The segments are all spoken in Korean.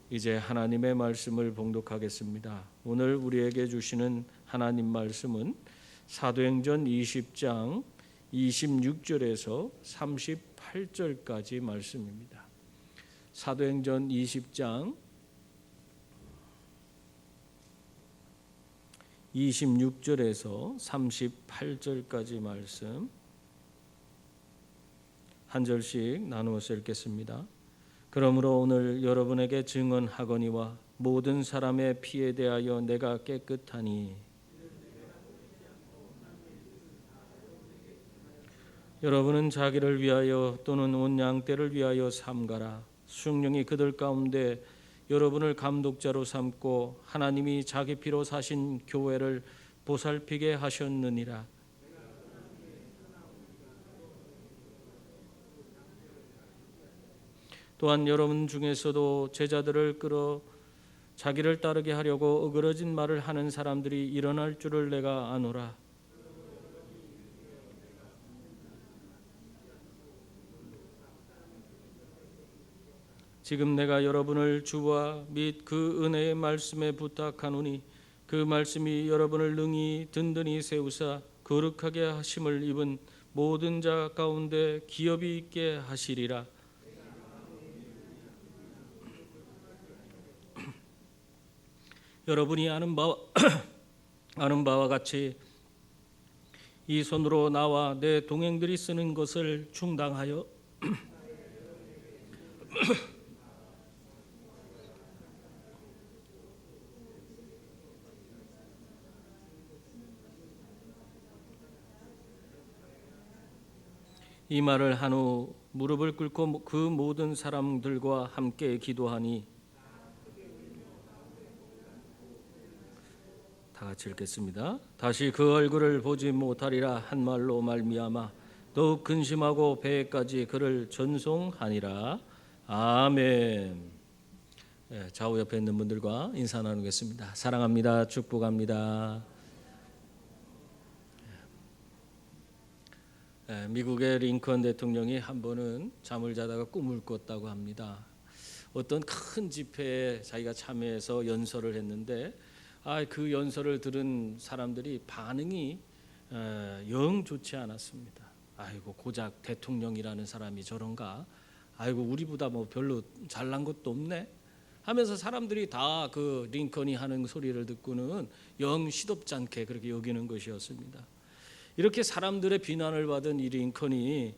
이제 하나님의 말씀을 봉독하겠습니다. 오늘 우리에게 주시는 하나님 말씀은 사도행전 20장 26절에서 38절까지 말씀입니다. 사도행전 20장 26절에서 38절까지 말씀 한 절씩 나누어서 읽겠습니다. 그러므로 오늘 여러분에게 증언하거니와 모든 사람의 피에 대하여 내가 깨끗하니 여러분은 자기를 위하여 또는 온 양떼를 위하여 삼가라. 성령이 그들 가운데 여러분을 감독자로 삼고 하나님이 자기 피로 사신 교회를 보살피게 하셨느니라. 또한 여러분 중에서도 제자들을 끌어 자기를 따르게 하려고 어그러진 말을 하는 사람들이 일어날 줄을 내가 아노라. 지금 내가 여러분을 주와 및 그 은혜의 말씀에 부탁하노니 그 말씀이 여러분을 능히 든든히 세우사 거룩하게 하심을 입은 모든 자 가운데 기업이 있게 하시리라. 여러분이 아는 바와 같이 이 손으로 나와 내 동행들이 쓰는 것을 충당하여 이 말을 한 후 무릎을 꿇고 그 모든 사람들과 함께 기도하니 다 같이 읽겠습니다. 다시 그 얼굴을 보지 못하리라 한 말로 말미암아 더욱 근심하고 배에까지 그를 전송하니라. 아멘. 좌우 옆에 있는 분들과 인사 나누겠습니다. 사랑합니다. 축복합니다. 미국의 링컨 대통령이 한 번은 잠을 자다가 꿈을 꿨다고 합니다. 어떤 큰 집회에 자기가 참여해서 연설을 했는데 그 연설을 들은 사람들이 반응이 영 좋지 않았습니다. 아이고 고작 대통령이라는 사람이 저런가? 아이고 우리보다 뭐 별로 잘난 것도 없네? 하면서 사람들이 다 그 링컨이 하는 소리를 듣고는 영 시덥지 않게 그렇게 여기는 것이었습니다. 이렇게 사람들의 비난을 받은 이 링컨이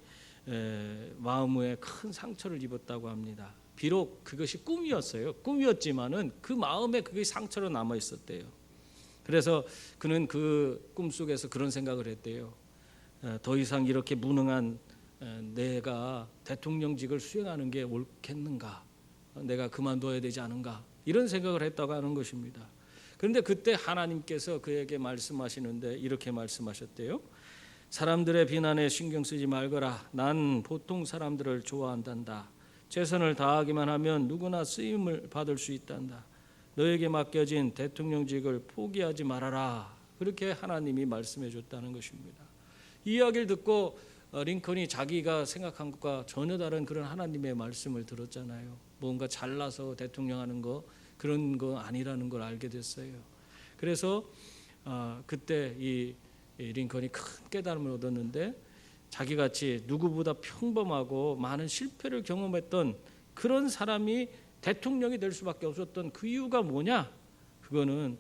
마음에 큰 상처를 입었다고 합니다. 비록 그것이 꿈이었어요. 꿈이었지만은 그 마음에 그게 상처로 남아 있었대요. 그래서 그는 그 꿈속에서 그런 생각을 했대요. 더 이상 이렇게 무능한 내가 대통령직을 수행하는 게 옳겠는가? 내가 그만둬야 되지 않은가? 이런 생각을 했다고 하는 것입니다. 그런데 그때 하나님께서 그에게 말씀하시는데 이렇게 말씀하셨대요. 사람들의 비난에 신경 쓰지 말거라. 난 보통 사람들을 좋아한단다. 최선을 다하기만 하면 누구나 쓰임을 받을 수 있단다. 너에게 맡겨진 대통령직을 포기하지 말아라. 그렇게 하나님이 말씀해 줬다는 것입니다. 이 이야기를 듣고 링컨이 자기가 생각한 것과 전혀 다른 그런 하나님의 말씀을 들었잖아요. 뭔가 잘나서 대통령 하는 거 그런 거 아니라는 걸 알게 됐어요. 그래서 그때 이 링컨이 큰 깨달음을 얻었는데 자기같이 누구보다 평범하고 많은 실패를 경험했던 그런 사람이 대통령이 될 수밖에 없었던 그 이유가 뭐냐? 그거는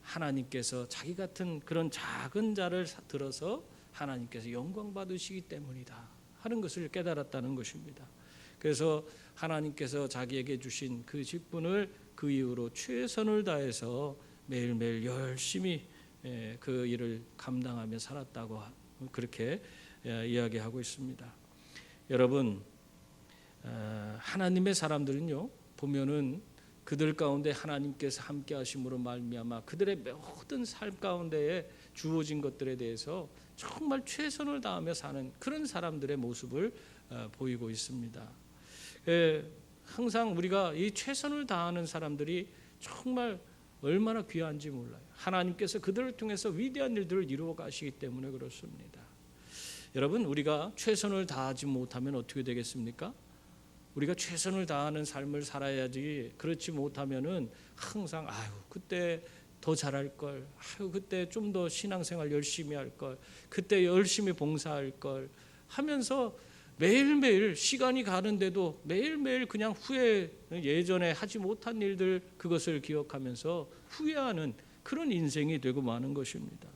하나님께서 자기 같은 그런 작은 자를 들어서 하나님께서 영광 받으시기 때문이다 하는 것을 깨달았다는 것입니다. 그래서 하나님께서 자기에게 주신 그 직분을 그 이후로 최선을 다해서 매일매일 열심히 그 일을 감당하며 살았다고 그렇게 이야기하고 있습니다. 여러분, 하나님의 사람들은요 보면은 그들 가운데 하나님께서 함께 하심으로 말미암아 그들의 모든 삶 가운데에 주어진 것들에 대해서 정말 최선을 다하며 사는 그런 사람들의 모습을 보이고 있습니다. 항상 우리가 이 최선을 다하는 사람들이 정말 얼마나 귀한지 몰라요. 하나님께서 그들을 통해서 위대한 일들을 이루어 가시기 때문에 그렇습니다. 여러분, 우리가 최선을 다하지 못하면 어떻게 되겠습니까? 우리가 최선을 다하는 삶을 살아야지, 그렇지 못하면은 항상 그때 더 잘할 걸, 그때 좀 더 신앙생활 열심히 할 걸, 그때 열심히 봉사할 걸 하면서 매일매일 시간이 가는데도 매일매일 그냥 예전에 하지 못한 일들, 그것을 기억하면서 후회하는 그런 인생이 되고 마는 것입니다.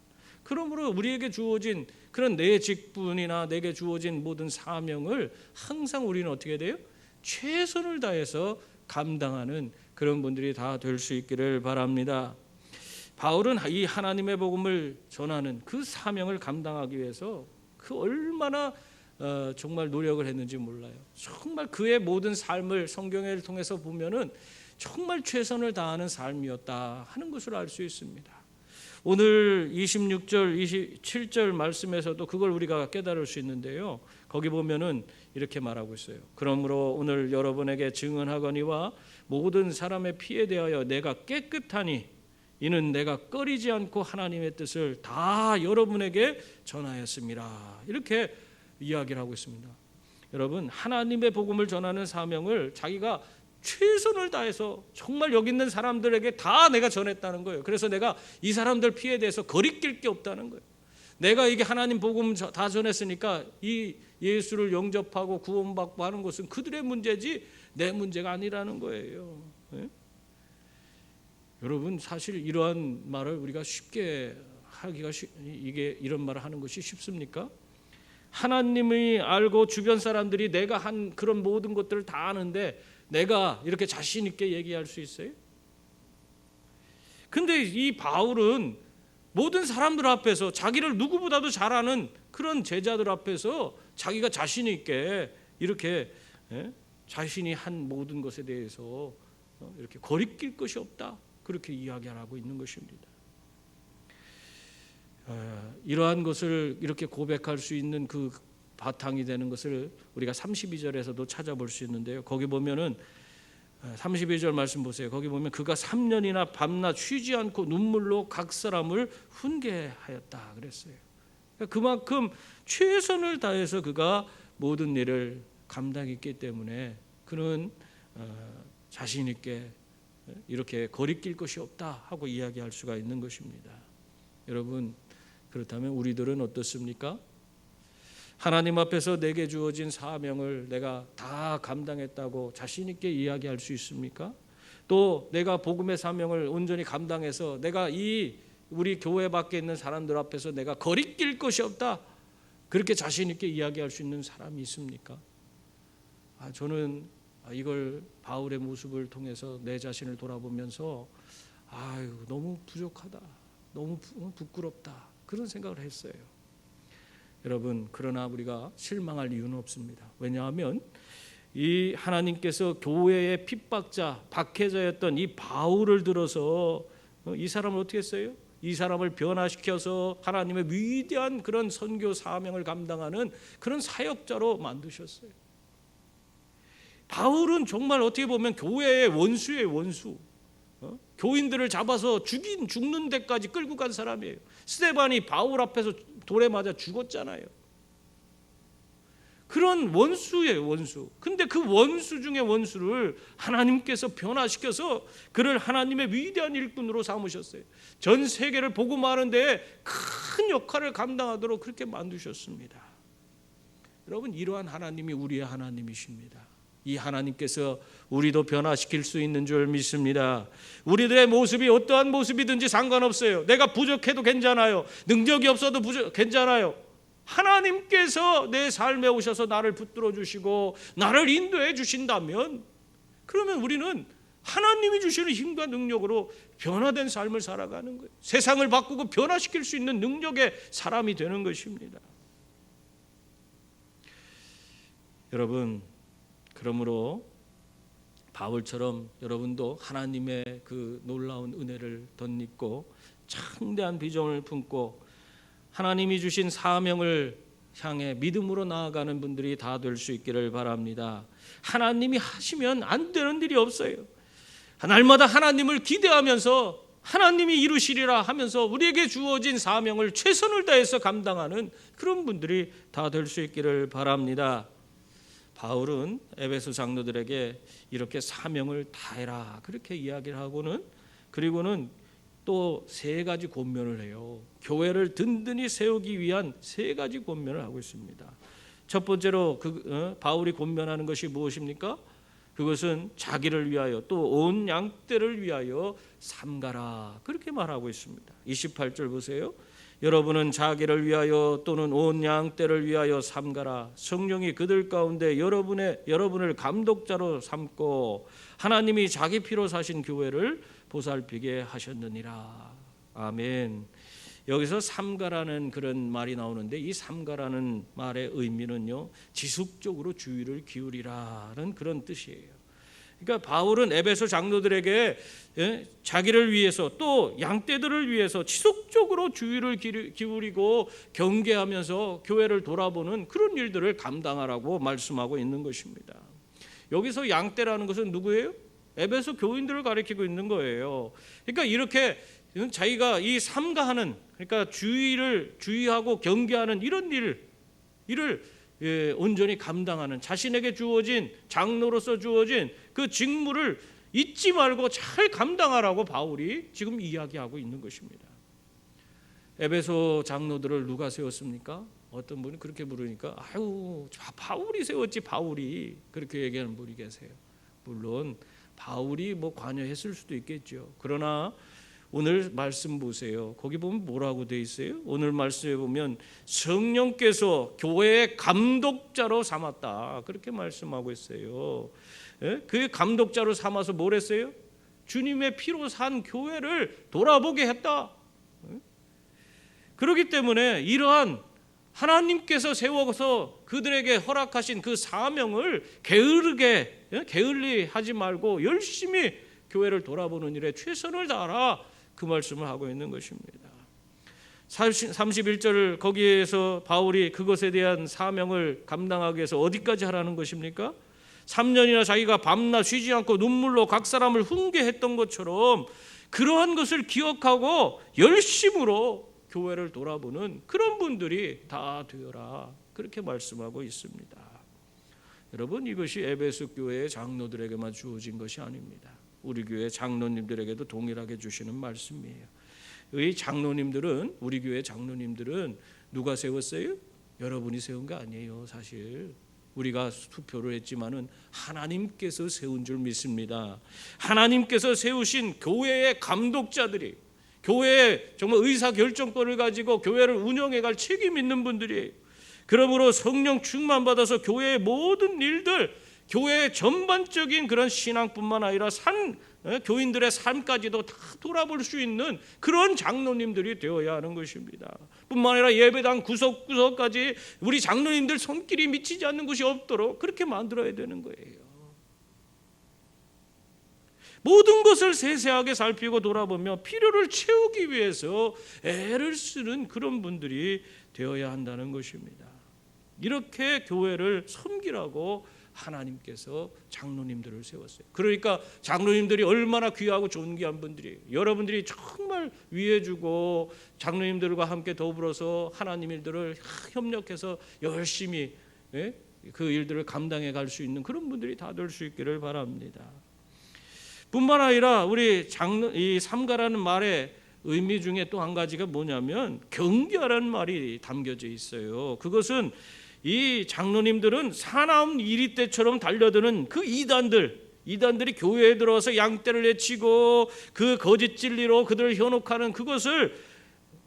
그러므로 우리에게 주어진 그런 내 직분이나 내게 주어진 모든 사명을 항상 우리는 어떻게 돼요? 최선을 다해서 감당하는 그런 분들이 다 될 수 있기를 바랍니다. 바울은 이 하나님의 복음을 전하는 그 사명을 감당하기 위해서 그 얼마나 정말 노력을 했는지 몰라요. 정말 그의 모든 삶을 성경을 통해서 보면은 정말 최선을 다하는 삶이었다 하는 것을 알 수 있습니다. 오늘 26절, 27절 말씀에서도 그걸 우리가 깨달을 수 있는데요. 거기 보면은 이렇게 말하고 있어요. 그러므로 오늘 여러분에게 증언하거니와 모든 사람의 피에 대하여 내가 깨끗하니 이는 내가 꺼리지 않고 하나님의 뜻을 다 여러분에게 전하였습니다. 이렇게 이야기를 하고 있습니다. 여러분, 하나님의 복음을 전하는 사명을 자기가 최선을 다해서 정말 여기 있는 사람들에게 다 내가 전했다는 거예요. 그래서 내가 이 사람들 피에 대해서 거리낄 게 없다는 거예요. 내가 이게 하나님 복음 다 전했으니까 이 예수를 영접하고 구원받고 하는 것은 그들의 문제지 내 문제가 아니라는 거예요. 네? 여러분, 사실 이러한 말을 우리가 쉽게 하기가 이게 이런 말을 하는 것이 쉽습니까? 하나님이 알고 주변 사람들이 내가 한 그런 모든 것들을 다 아는데 내가 이렇게 자신 있게 얘기할 수 있어요? 근데 이 바울은 모든 사람들 앞에서 자기를 누구보다도 잘 아는 그런 제자들 앞에서 자기가 자신 있게 이렇게 자신이 한 모든 것에 대해서 이렇게 거리낄 것이 없다, 그렇게 이야기하고 있는 것입니다. 이러한 것을 이렇게 고백할 수 있는 그 바탕이 되는 것을 우리가 32절에서도 찾아볼 수 있는데요. 거기 보면은 32절 말씀 보세요. 거기 보면 그가 3년이나 밤낮 쉬지 않고 눈물로 각 사람을 훈계하였다 그랬어요. 그만큼 최선을 다해서 그가 모든 일을 감당했기 때문에 그는 자신 있게 이렇게 거리낄 것이 없다 하고 이야기할 수가 있는 것입니다. 여러분, 그렇다면 우리들은 어떻습니까? 하나님 앞에서 내게 주어진 사명을 내가 다 감당했다고 자신 있게 이야기할 수 있습니까? 또 내가 복음의 사명을 온전히 감당해서 내가 이 우리 교회 밖에 있는 사람들 앞에서 내가 거리낄 것이 없다, 그렇게 자신 있게 이야기할 수 있는 사람이 있습니까? 저는 이걸 바울의 모습을 통해서 내 자신을 돌아보면서 너무 부족하다, 너무 부끄럽다, 그런 생각을 했어요. 여러분, 그러나 우리가 실망할 이유는 없습니다. 왜냐하면 이 하나님께서 교회의 핍박자, 박해자였던 이 바울을 들어서 이 사람을 어떻게 했어요? 이 사람을 변화시켜서 하나님의 위대한 그런 선교 사명을 감당하는 그런 사역자로 만드셨어요. 바울은 정말 어떻게 보면 교회의 원수의 원수, 교인들을 잡아서 죽는 데까지 끌고 간 사람이에요. 스데반이 바울 앞에서 돌에 맞아 죽었잖아요. 그런 원수예요, 원수. 근데 그 원수 중에 원수를 하나님께서 변화시켜서 그를 하나님의 위대한 일꾼으로 삼으셨어요. 전 세계를 복음하는 데에 큰 역할을 감당하도록 그렇게 만드셨습니다. 여러분, 이러한 하나님이 우리의 하나님이십니다. 이 하나님께서 우리도 변화시킬 수 있는 줄 믿습니다. 우리들의 모습이 어떠한 모습이든지 상관없어요. 내가 부족해도 괜찮아요. 능력이 없어도 괜찮아요. 하나님께서 내 삶에 오셔서 나를 붙들어 주시고 나를 인도해 주신다면, 그러면 우리는 하나님이 주시는 힘과 능력으로 변화된 삶을 살아가는 거예요. 세상을 바꾸고 변화시킬 수 있는 능력의 사람이 되는 것입니다. 여러분, 그러므로 바울처럼 여러분도 하나님의 그 놀라운 은혜를 덧입고 창대한 비전을 품고 하나님이 주신 사명을 향해 믿음으로 나아가는 분들이 다 될 수 있기를 바랍니다. 하나님이 하시면 안 되는 일이 없어요. 날마다 하나님을 기대하면서 하나님이 이루시리라 하면서 우리에게 주어진 사명을 최선을 다해서 감당하는 그런 분들이 다 될 수 있기를 바랍니다. 바울은 에베소 장로들에게 이렇게 사명을 다해라 그렇게 이야기를 하고는, 그리고는 또 세 가지 권면을 해요. 교회를 든든히 세우기 위한 세 가지 권면을 하고 있습니다. 첫 번째로 바울이 권면하는 것이 무엇입니까? 그것은 자기를 위하여 또 온 양떼를 위하여 삼가라 그렇게 말하고 있습니다. 28절 보세요. 여러분은 자기를 위하여 또는 온 양떼를 위하여 삼가라. 성령이 그들 가운데 여러분을 감독자로 삼고 하나님이 자기 피로 사신 교회를 보살피게 하셨느니라. 아멘. 여기서 삼가라는 그런 말이 나오는데, 이 삼가라는 말의 의미는요, 지속적으로 주의를 기울이라는 그런 뜻이에요. 그러니까 바울은 에베소 장로들에게 자기를 위해서 또 양떼들을 위해서 지속적으로 주의를 기울이고 경계하면서 교회를 돌아보는 그런 일들을 감당하라고 말씀하고 있는 것입니다. 여기서 양떼라는 것은 누구예요? 에베소 교인들을 가리키고 있는 거예요. 그러니까 이렇게 자기가 이 삼가하는, 그러니까 주의하고 경계하는 이런 일을 온전히 감당하는, 자신에게 주어진, 장로로서 주어진 그 직무를 잊지 말고 잘 감당하라고 바울이 지금 이야기하고 있는 것입니다. 에베소 장로들을 누가 세웠습니까? 어떤 분이 그렇게 물으니까 아유, 바울이 세웠지, 바울이, 그렇게 얘기하는 분이 계세요. 물론 바울이 관여했을 수도 있겠죠. 그러나 오늘 말씀 보세요. 거기 보면 뭐라고 돼 있어요? 오늘 말씀에 보면 성령께서 교회의 감독자로 삼았다 그렇게 말씀하고 있어요. 그 감독자로 삼아서 뭘 했어요? 주님의 피로 산 교회를 돌아보게 했다. 그렇기 때문에 이러한 하나님께서 세워서 그들에게 허락하신 그 사명을 게을리 하지 말고 열심히 교회를 돌아보는 일에 최선을 다하라, 그 말씀을 하고 있는 것입니다. 31절 거기에서 바울이 그것에 대한 사명을 감당하기 위해서 어디까지 하라는 것입니까? 3년이나 자기가 밤낮 쉬지 않고 눈물로 각 사람을 훈계했던 것처럼 그러한 것을 기억하고 열심으로 교회를 돌아보는 그런 분들이 다 되어라 그렇게 말씀하고 있습니다. 여러분, 이것이 에베소 교회의 장로들에게만 주어진 것이 아닙니다. 우리 교회 장로님들에게도 동일하게 주시는 말씀이에요. 이 장로님들은, 우리 교회 장로님들은 누가 세웠어요? 여러분이 세운 거 아니에요. 사실 우리가 투표를 했지만은 하나님께서 세운 줄 믿습니다. 하나님께서 세우신 교회의 감독자들이, 교회의 정말 의사결정권을 가지고 교회를 운영해갈 책임 있는 분들이에요. 그러므로 성령 충만 받아서 교회의 모든 일들, 교회의 전반적인 그런 신앙뿐만 아니라 교인들의 삶까지도 다 돌아볼 수 있는 그런 장로님들이 되어야 하는 것입니다. 뿐만 아니라 예배당 구석구석까지 우리 장로님들 손길이 미치지 않는 곳이 없도록 그렇게 만들어야 되는 거예요. 모든 것을 세세하게 살피고 돌아보며 필요를 채우기 위해서 애를 쓰는 그런 분들이 되어야 한다는 것입니다. 이렇게 교회를 섬기라고 하나님께서 장로님들을 세웠어요. 그러니까 장로님들이 얼마나 귀하고 존귀한 분들이에요. 여러분들이 정말 위해주고 장로님들과 함께 더불어서 하나님 일들을 협력해서 열심히 그 일들을 감당해 갈 수 있는 그런 분들이 다 될 수 있기를 바랍니다. 뿐만 아니라 우리 이 삼가라는 말의 의미 중에 또 한 가지가 뭐냐면 경계하라는 말이 담겨져 있어요. 그것은 이 장로님들은 사나운 이리 때처럼 달려드는 그 이단들이 교회에 들어와서 양떼를 내치고 그 거짓 진리로 그들을 현혹하는 그것을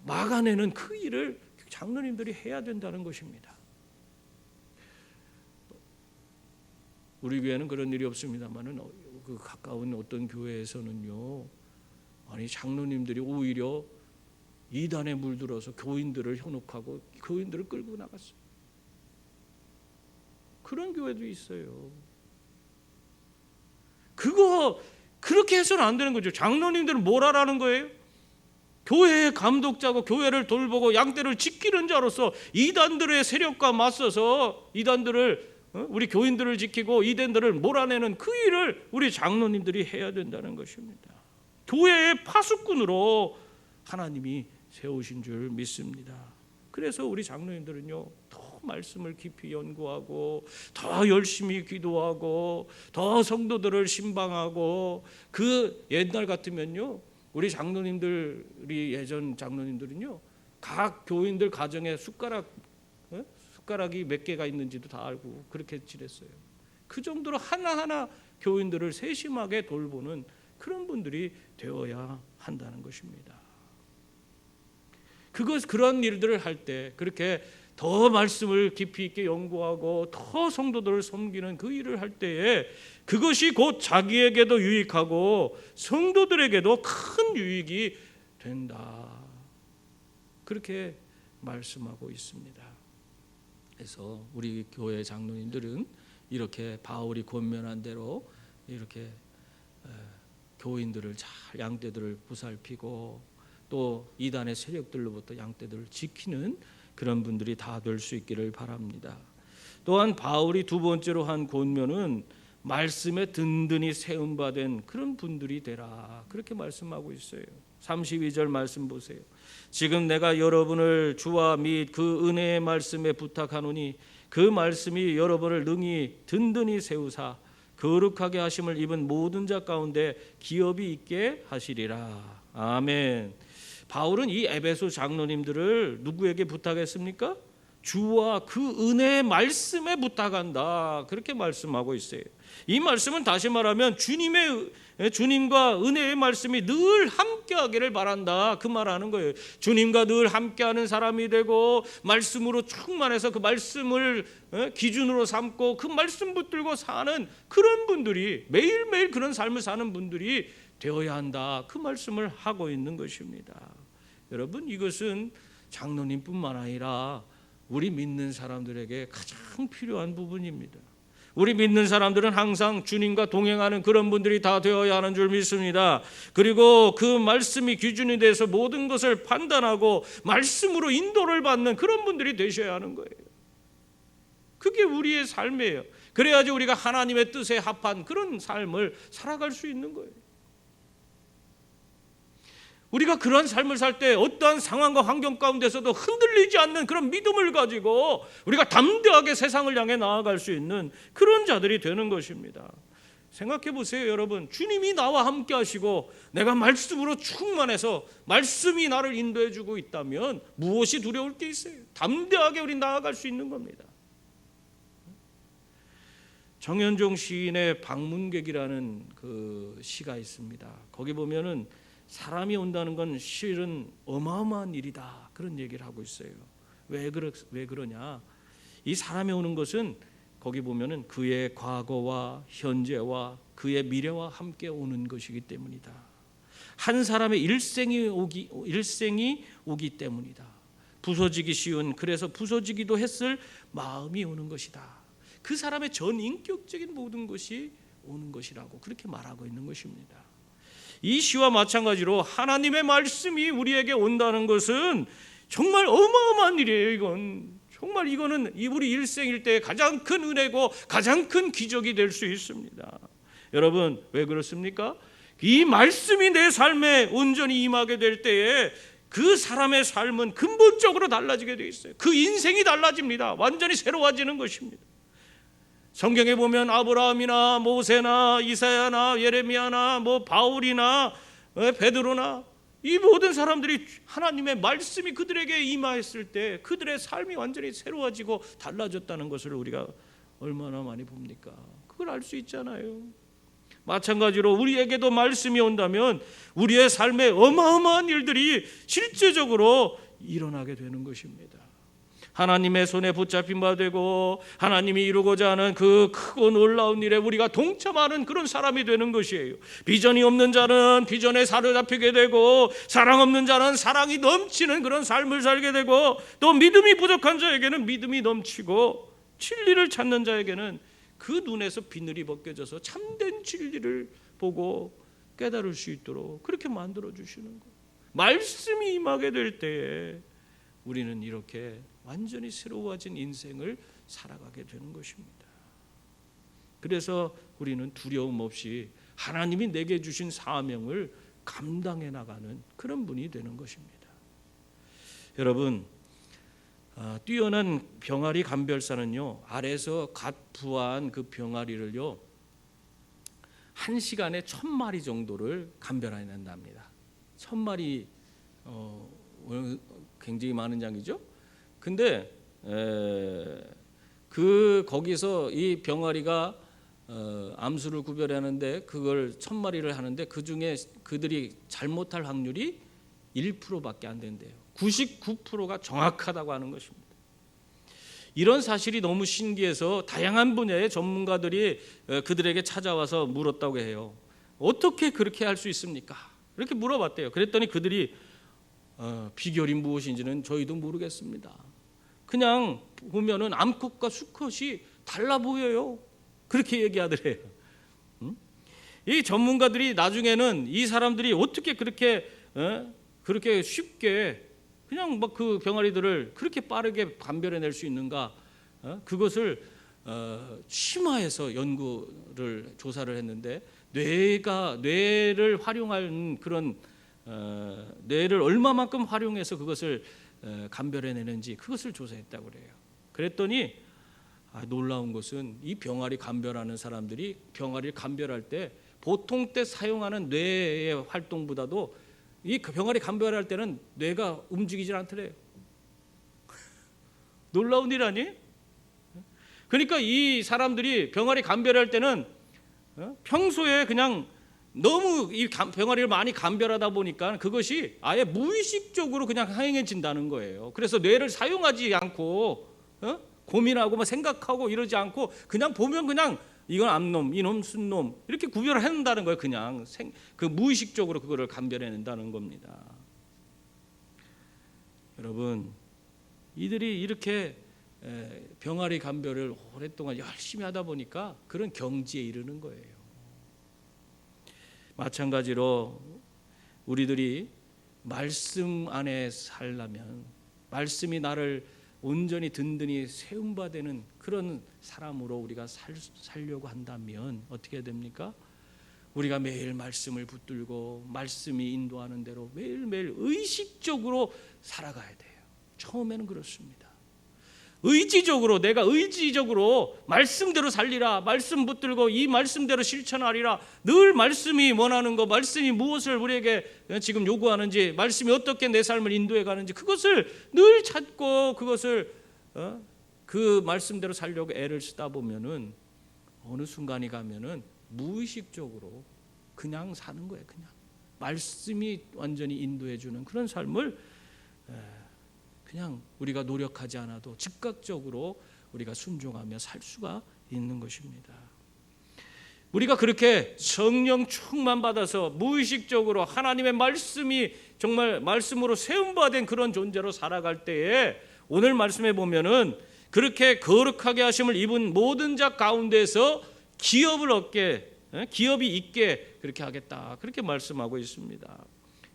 막아내는 그 일을 장로님들이 해야 된다는 것입니다. 우리 교회는 그런 일이 없습니다만은 그 가까운 어떤 교회에서는요, 아니 장로님들이 오히려 이단에 물들어서 교인들을 현혹하고 교인들을 끌고 나갔어요. 그런 교회도 있어요. 그렇게 해서는 안 되는 거죠. 장로님들은 뭘 하라는 거예요? 교회의 감독자고 교회를 돌보고 양떼를 지키는 자로서 이단들의 세력과 맞서서 이단들을, 우리 교인들을 지키고 이단들을 몰아내는 그 일을 우리 장로님들이 해야 된다는 것입니다. 교회의 파수꾼으로 하나님이 세우신 줄 믿습니다. 그래서 우리 장로님들은요, 말씀을 깊이 연구하고 더 열심히 기도하고 더 성도들을 신방하고, 그 옛날 같으면요, 우리 장로님들이, 예전 장로님들은요, 각 교인들 가정에 숟가락이 몇 개가 있는지도 다 알고 그렇게 지냈어요. 그 정도로 하나하나 교인들을 세심하게 돌보는 그런 분들이 되어야 한다는 것입니다. 그런 일들을 할 때, 그렇게 더 말씀을 깊이 있게 연구하고 더 성도들을 섬기는 그 일을 할 때에 그것이 곧 자기에게도 유익하고 성도들에게도 큰 유익이 된다, 그렇게 말씀하고 있습니다. 그래서 우리 교회 장로님들은 이렇게 바울이 권면한 대로 이렇게 교인들을 잘, 양떼들을 보살피고 또 이단의 세력들로부터 양떼들을 지키는 그런 분들이 다 될 수 있기를 바랍니다. 또한 바울이 두 번째로 한 권면은 말씀에 든든히 세움받은 그런 분들이 되라, 그렇게 말씀하고 있어요. 32절 말씀 보세요. 지금 내가 여러분을 주와 및 그 은혜의 말씀에 부탁하노니 그 말씀이 여러분을 능히 든든히 세우사 거룩하게 하심을 입은 모든 자 가운데 기업이 있게 하시리라. 아멘. 바울은 이 에베소 장로님들을 누구에게 부탁했습니까? 주와 그 은혜의 말씀에 부탁한다, 그렇게 말씀하고 있어요. 이 말씀은 다시 말하면 주님과 은혜의 말씀이 늘 함께하기를 바란다, 그 말하는 거예요. 주님과 늘 함께하는 사람이 되고 말씀으로 충만해서 그 말씀을 기준으로 삼고 그 말씀 붙들고 사는 그런 분들이, 매일매일 그런 삶을 사는 분들이 되어야 한다, 그 말씀을 하고 있는 것입니다. 여러분, 이것은 장로님뿐만 아니라 우리 믿는 사람들에게 가장 필요한 부분입니다. 우리 믿는 사람들은 항상 주님과 동행하는 그런 분들이 다 되어야 하는 줄 믿습니다. 그리고 그 말씀이 기준이 돼서 모든 것을 판단하고 말씀으로 인도를 받는 그런 분들이 되셔야 하는 거예요. 그게 우리의 삶이에요. 그래야지 우리가 하나님의 뜻에 합한 그런 삶을 살아갈 수 있는 거예요. 우리가 그런 삶을 살 때 어떠한 상황과 환경 가운데서도 흔들리지 않는 그런 믿음을 가지고 우리가 담대하게 세상을 향해 나아갈 수 있는 그런 자들이 되는 것입니다. 생각해 보세요, 여러분. 주님이 나와 함께 하시고 내가 말씀으로 충만해서 말씀이 나를 인도해 주고 있다면 무엇이 두려울 게 있어요? 담대하게 우리 나아갈 수 있는 겁니다. 정현종 시인의 방문객이라는 그 시가 있습니다. 거기 보면은 사람이 온다는 건 실은 어마어마한 일이다, 그런 얘기를 하고 있어요. 왜 그러냐? 이 사람이 오는 것은 거기 보면은 그의 과거와 현재와 그의 미래와 함께 오는 것이기 때문이다. 한 사람의 일생이 오기 때문이다. 부서지기 쉬운, 그래서 부서지기도 했을 마음이 오는 것이다. 그 사람의 전 인격적인 모든 것이 오는 것이라고 그렇게 말하고 있는 것입니다. 이 시와 마찬가지로 하나님의 말씀이 우리에게 온다는 것은 정말 어마어마한 일이에요. 이거는 우리 일생일대의 가장 큰 은혜고 가장 큰 기적이 될 수 있습니다. 여러분, 왜 그렇습니까? 이 말씀이 내 삶에 온전히 임하게 될 때에 그 사람의 삶은 근본적으로 달라지게 되어 있어요. 그 인생이 달라집니다. 완전히 새로워지는 것입니다. 성경에 보면 아브라함이나 모세나 이사야나 예레미야나 바울이나 베드로나 이 모든 사람들이 하나님의 말씀이 그들에게 임하였을 때 그들의 삶이 완전히 새로워지고 달라졌다는 것을 우리가 얼마나 많이 봅니까? 그걸 알 수 있잖아요. 마찬가지로 우리에게도 말씀이 온다면 우리의 삶에 어마어마한 일들이 실제적으로 일어나게 되는 것입니다. 하나님의 손에 붙잡힌 바 되고 하나님이 이루고자 하는 그 크고 놀라운 일에 우리가 동참하는 그런 사람이 되는 것이에요. 비전이 없는 자는 비전에 사로잡히게 되고 사랑 없는 자는 사랑이 넘치는 그런 삶을 살게 되고 또 믿음이 부족한 자에게는 믿음이 넘치고 진리를 찾는 자에게는 그 눈에서 비늘이 벗겨져서 참된 진리를 보고 깨달을 수 있도록 그렇게 만들어 주시는 거예요. 말씀이 임하게 될 때에 우리는 이렇게 완전히 새로워진 인생을 살아가게 되는 것입니다. 그래서 우리는 두려움 없이 하나님이 내게 주신 사명을 감당해 나가는 그런 분이 되는 것입니다. 여러분, 뛰어난 병아리 감별사는요, 알에서 갓 부화한 그 병아리를요 1시간에 1000마리 정도를 감별해낸답니다. 1000마리 굉장히 많은 양이죠. 근데 거기서 이 병아리가 암수를 구별하는데 그걸 1000마리를 하는데 그 중에 그들이 잘못할 확률이 1%밖에 안 된대요. 99%가 정확하다고 하는 것입니다. 이런 사실이 너무 신기해서 다양한 분야의 전문가들이 그들에게 찾아와서 물었다고 해요. 어떻게 그렇게 할 수 있습니까? 이렇게 물어봤대요. 그랬더니 그들이 비결이 무엇인지는 저희도 모르겠습니다. 그냥 보면은 암컷과 수컷이 달라 보여요. 그렇게 얘기하더래요. 이 전문가들이 나중에는 이 사람들이 어떻게 그렇게 쉽게 그냥 막 그 병아리들을 그렇게 빠르게 감별해낼 수 있는가? 그것을 심화해서 연구를 조사를 했는데 뇌를 활용하는 그런 뇌를 얼마만큼 활용해서 그것을 감별해내는지 그것을 조사했다고 그래요. 그랬더니 놀라운 것은 이 병아리 감별하는 사람들이 병아리를 감별할 때 보통 때 사용하는 뇌의 활동보다도 이 병아리 감별할 때는 뇌가 움직이질 않더래요. 놀라운 일 아니에요? 그러니까 이 사람들이 병아리 감별할 때는 평소에 그냥 너무 이 병아리를 많이 감별하다 보니까 그것이 아예 무의식적으로 그냥 행해진다는 거예요. 그래서 뇌를 사용하지 않고 고민하고 생각하고 이러지 않고 그냥 보면 그냥 이건 암놈, 이놈, 순놈 이렇게 구별을 해낸다는 거예요. 그냥 그 무의식적으로 그거를 감별해낸다는 겁니다. 여러분, 이들이 이렇게 병아리 감별을 오랫동안 열심히 하다 보니까 그런 경지에 이르는 거예요. 마찬가지로 우리들이 말씀 안에 살려면, 말씀이 나를 온전히 든든히 세움바 되는 그런 사람으로 우리가 살려고 한다면 어떻게 됩니까? 우리가 매일 말씀을 붙들고 말씀이 인도하는 대로 매일매일 의식적으로 살아가야 돼요. 처음에는 그렇습니다. 의지적으로, 내가 의지적으로 말씀대로 살리라, 말씀 붙들고 이 말씀대로 실천하리라, 늘 말씀이 원하는 거, 말씀이 무엇을 우리에게 지금 요구하는지, 말씀이 어떻게 내 삶을 인도해 가는지 그것을 늘 찾고 그것을 그 말씀대로 살려고 애를 쓰다 보면은 어느 순간이 가면은 무의식적으로 그냥 사는 거예요. 그냥 말씀이 완전히 인도해 주는 그런 삶을 그냥 우리가 노력하지 않아도 즉각적으로 우리가 순종하며 살 수가 있는 것입니다. 우리가 그렇게 성령 충만 받아서 무의식적으로 하나님의 말씀이 정말 말씀으로 세움받은 그런 존재로 살아갈 때에 오늘 말씀에 보면은 그렇게 거룩하게 하심을 입은 모든 자 가운데서 기업이 있게 그렇게 하겠다, 그렇게 말씀하고 있습니다.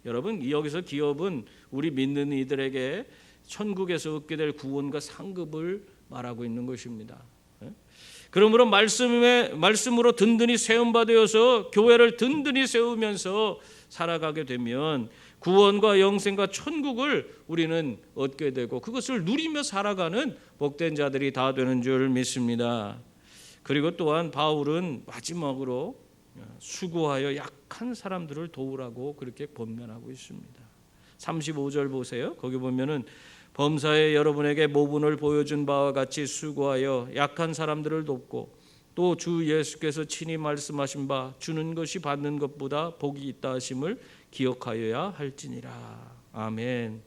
여러분, 여기서 기업은 우리 믿는 이들에게 천국에서 얻게 될 구원과 상급을 말하고 있는 것입니다. 그러므로 말씀으로 든든히 세움받아서 교회를 든든히 세우면서 살아가게 되면 구원과 영생과 천국을 우리는 얻게 되고 그것을 누리며 살아가는 복된 자들이 다 되는 줄 믿습니다. 그리고 또한 바울은 마지막으로 수고하여 약한 사람들을 도우라고 그렇게 권면하고 있습니다. 35절 보세요. 거기 보면은 범사에 여러분에게 모분을 보여준 바와 같이 수고하여 약한 사람들을 돕고 또 주 예수께서 친히 말씀하신 바 주는 것이 받는 것보다 복이 있다 하심을 기억하여야 할지니라. 아멘.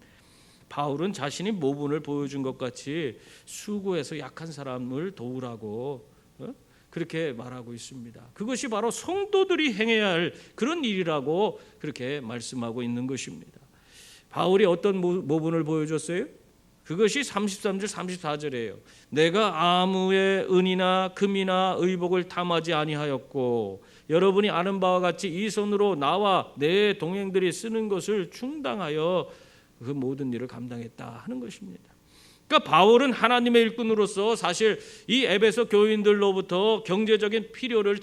바울은 자신이 모분을 보여준 것 같이 수고해서 약한 사람을 도우라고 그렇게 말하고 있습니다. 그것이 바로 성도들이 행해야 할 그런 일이라고 그렇게 말씀하고 있는 것입니다. 바울이 어떤 모분을 보여줬어요? 그것이 33절 34절이에요. 내가 아무의 은이나 금이나 의복을 탐하지 아니하였고 여러분이 아는 바와 같이 이 손으로 나와 내 동행들이 쓰는 것을 충당하여 그 모든 일을 감당했다 하는 것입니다. 그러니까 바울은 하나님의 일꾼으로서 사실 이 에베소 교인들로부터 경제적인 필요를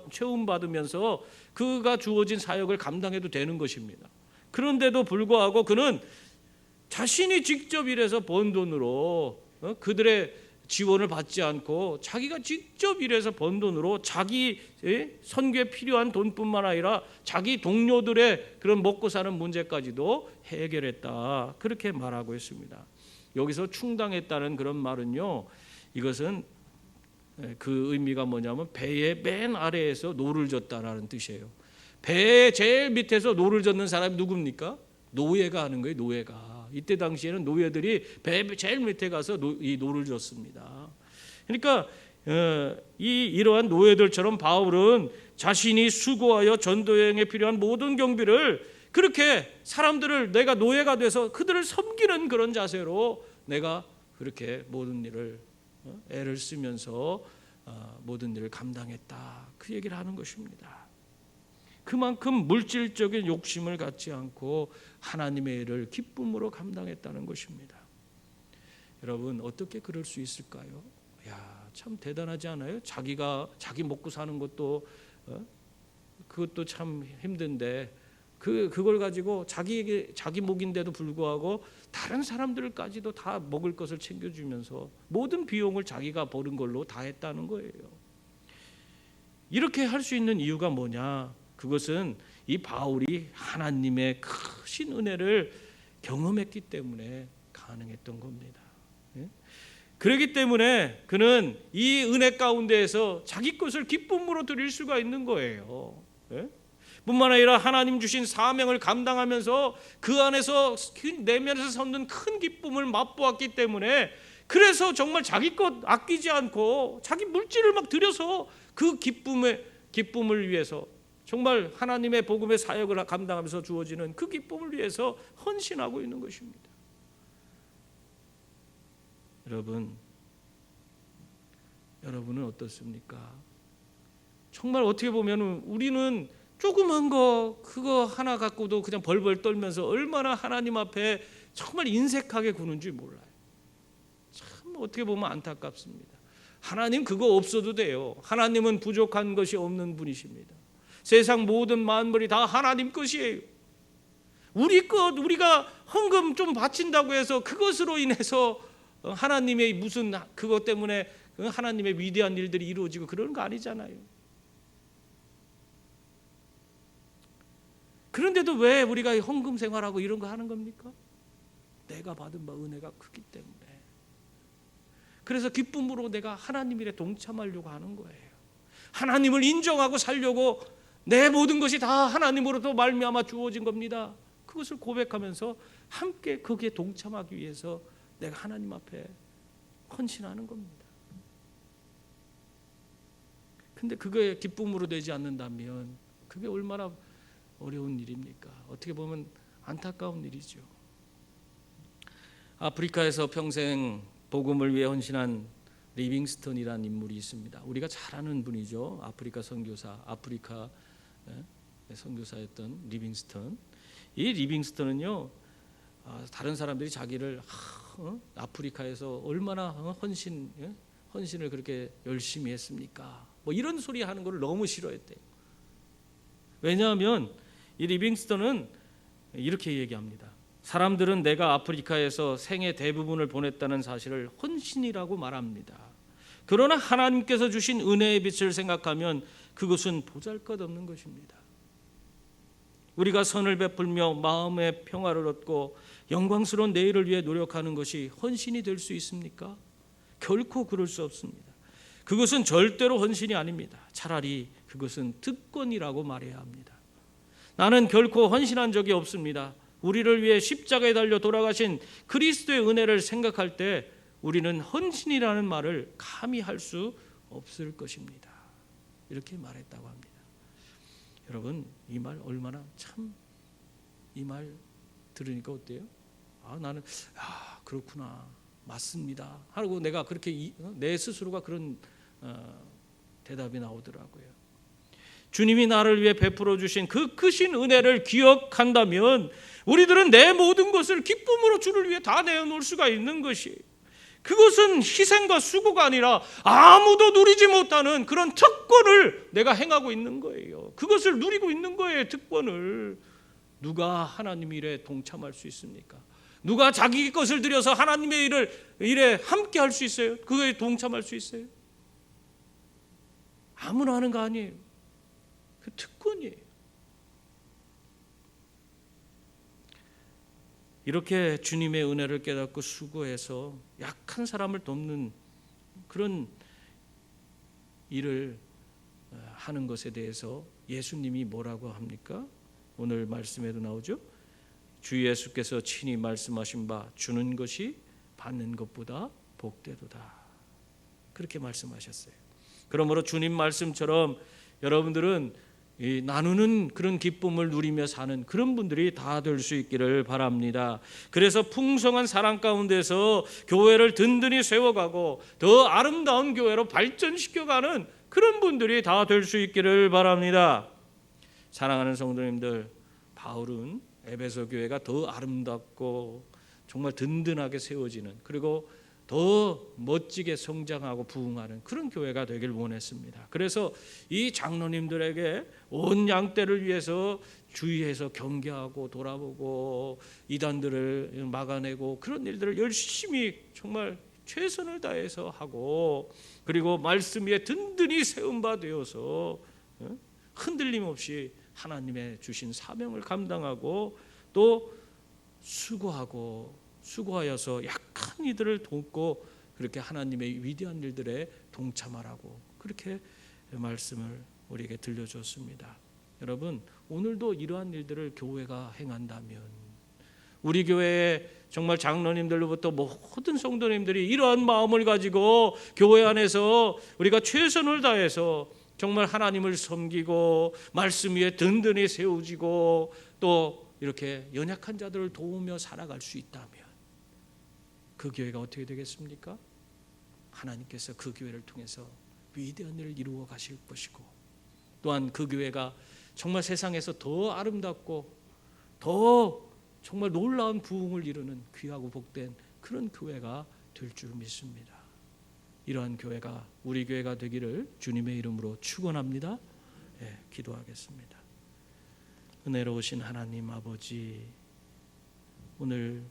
채움받으면서 그가 주어진 사역을 감당해도 되는 것입니다. 그런데도 불구하고 그는 자신이 직접 일해서 번 돈으로 그들의 지원을 받지 않고 자기가 직접 일해서 번 돈으로 자기 선교에 필요한 돈뿐만 아니라 자기 동료들의 그런 먹고 사는 문제까지도 해결했다. 그렇게 말하고 있습니다. 여기서 충당했다는 그런 말은요, 이것은 그 의미가 뭐냐면 배의 맨 아래에서 노를 젓다라는 뜻이에요. 배의 제일 밑에서 노를 젓는 사람이 누굽니까? 노예가 하는 거예요. 노예가. 이때 당시에는 노예들이 배 제일 밑에 가서 이 노를 젓습니다. 그러니까 이러한 노예들처럼 바울은 자신이 수고하여 전도 여행에 필요한 모든 경비를 그렇게 사람들을 내가 노예가 돼서 그들을 섬기는 그런 자세로 내가 그렇게 모든 일을 애를 쓰면서 모든 일을 감당했다. 그 얘기를 하는 것입니다. 그만큼 물질적인 욕심을 갖지 않고 하나님의 일을 기쁨으로 감당했다는 것입니다. 여러분, 어떻게 그럴 수 있을까요? 참 대단하지 않아요? 자기 먹고 사는 것도 그것도 참 힘든데 그걸 가지고 자기 목인데도 불구하고 다른 사람들까지도 다 먹을 것을 챙겨주면서 모든 비용을 자기가 버는 걸로 다 했다는 거예요. 이렇게 할 수 있는 이유가 뭐냐? 그것은 이 바울이 하나님의 크신 은혜를 경험했기 때문에 가능했던 겁니다. 그렇기 때문에 그는 이 은혜 가운데에서 자기 것을 기쁨으로 드릴 수가 있는 거예요. 뿐만 아니라 하나님 주신 사명을 감당하면서 그 안에서 내면에서 솟는 큰 기쁨을 맛보았기 때문에 그래서 정말 자기 것 아끼지 않고 자기 물질을 막 들여서 그 기쁨을 위해서 정말 하나님의 복음의 사역을 감당하면서 주어지는 그 기쁨을 위해서 헌신하고 있는 것입니다. 여러분은 어떻습니까? 정말 어떻게 보면 우리는 조그만 거 그거 하나 갖고도 그냥 벌벌 떨면서 얼마나 하나님 앞에 정말 인색하게 구는 줄 몰라요. 참 어떻게 보면 안타깝습니다. 하나님 그거 없어도 돼요. 하나님은 부족한 것이 없는 분이십니다. 세상 모든 만물이 다 하나님 것이에요. 우리 것 우리가 헌금 좀 바친다고 해서 그것으로 인해서 하나님의 무슨 그것 때문에 하나님의 위대한 일들이 이루어지고 그런 거 아니잖아요. 그런데도 왜 우리가 헌금 생활하고 이런 거 하는 겁니까? 내가 받은 바 은혜가 크기 때문에. 그래서 기쁨으로 내가 하나님 일에 동참하려고 하는 거예요. 하나님을 인정하고 살려고 내 모든 것이 다 하나님으로부터 말미암아 주어진 겁니다. 그것을 고백하면서 함께 거기에 동참하기 위해서 내가 하나님 앞에 헌신하는 겁니다. 근데 그게 기쁨으로 되지 않는다면 그게 얼마나 어려운 일입니까? 어떻게 보면 안타까운 일이죠. 아프리카에서 평생 복음을 위해 헌신한 리빙스턴이라는 인물이 있습니다. 우리가 잘 아는 분이죠. 아프리카 선교사, 아프리카 선교사였던 리빙스턴. 이 리빙스턴은요, 다른 사람들이 자기를 아프리카에서 얼마나 헌신을 그렇게 열심히 했습니까? 뭐 이런 소리 하는 걸 너무 싫어했대요. 왜냐하면 이 리빙스턴은 이렇게 얘기합니다. 사람들은 내가 아프리카에서 생의 대부분을 보냈다는 사실을 헌신이라고 말합니다. 그러나 하나님께서 주신 은혜의 빛을 생각하면 그것은 보잘것없는 것입니다. 우리가 선을 베풀며 마음의 평화를 얻고 영광스러운 내일을 위해 노력하는 것이 헌신이 될 수 있습니까? 결코 그럴 수 없습니다. 그것은 절대로 헌신이 아닙니다. 차라리 그것은 특권이라고 말해야 합니다. 나는 결코 헌신한 적이 없습니다. 우리를 위해 십자가에 달려 돌아가신 그리스도의 은혜를 생각할 때 우리는 헌신이라는 말을 감히 할 수 없을 것입니다. 이렇게 말했다고 합니다. 여러분, 이 말 얼마나 참 이 말 들으니까 어때요? 나는 그렇구나, 맞습니다 하고 내가 그렇게 내 스스로가 그런 대답이 나오더라고요. 주님이 나를 위해 베풀어 주신 그 크신 은혜를 기억한다면 우리들은 내 모든 것을 기쁨으로 주를 위해 다 내어놓을 수가 있는 것이, 그것은 희생과 수고가 아니라 아무도 누리지 못하는 그런 특권을 내가 행하고 있는 거예요. 그것을 누리고 있는 거예요. 특권을. 누가 하나님 일에 동참할 수 있습니까? 누가 자기 것을 들여서 하나님의 일에 함께 할 수 있어요? 그거에 동참할 수 있어요? 아무나 하는 거 아니에요. 그 특권이에요. 이렇게 주님의 은혜를 깨닫고 수고해서 약한 사람을 돕는 그런 일을 하는 것에 대해서 예수님이 뭐라고 합니까? 오늘 말씀에도 나오죠. 주 예수께서 친히 말씀하신 바 주는 것이 받는 것보다 복되도다. 그렇게 말씀하셨어요. 그러므로 주님 말씀처럼 여러분들은 이 나누는 그런 기쁨을 누리며 사는 그런 분들이 다 될 수 있기를 바랍니다. 그래서 풍성한 사랑 가운데서 교회를 든든히 세워가고 더 아름다운 교회로 발전시켜가는 그런 분들이 다 될 수 있기를 바랍니다. 사랑하는 성도님들, 바울은 에베소 교회가 더 아름답고 정말 든든하게 세워지는, 그리고 더 멋지게 성장하고 부흥하는 그런 교회가 되길 원했습니다. 그래서 이 장로님들에게 온 양떼를 위해서 주의해서 경계하고 돌아보고 이단들을 막아내고 그런 일들을 열심히 정말 최선을 다해서 하고, 그리고 말씀 위에 든든히 세운 바 되어서 흔들림 없이 하나님의 주신 사명을 감당하고 또 수고하여서 약한 이들을 돕고 그렇게 하나님의 위대한 일들에 동참하라고 그렇게 말씀을 우리에게 들려줬습니다. 여러분, 오늘도 이러한 일들을 교회가 행한다면, 우리 교회에 정말 장로님들로부터 모든 성도님들이 이러한 마음을 가지고 교회 안에서 우리가 최선을 다해서 정말 하나님을 섬기고 말씀 위에 든든히 세우지고 또 이렇게 연약한 자들을 도우며 살아갈 수 있다면 그 교회가 어떻게 되겠습니까? 하나님께서 그 교회를 통해서 위대한 일을 이루어 가실 것이고, 또한 그 교회가 정말 세상에서 더 아름답고 더 정말 놀라운 부흥을 이루는 귀하고 복된 그런 교회가 될 줄 믿습니다. 이러한 교회가 우리 교회가 되기를 주님의 이름으로 축원합니다. 기도하겠습니다. 은혜로우신 하나님 아버지, 오늘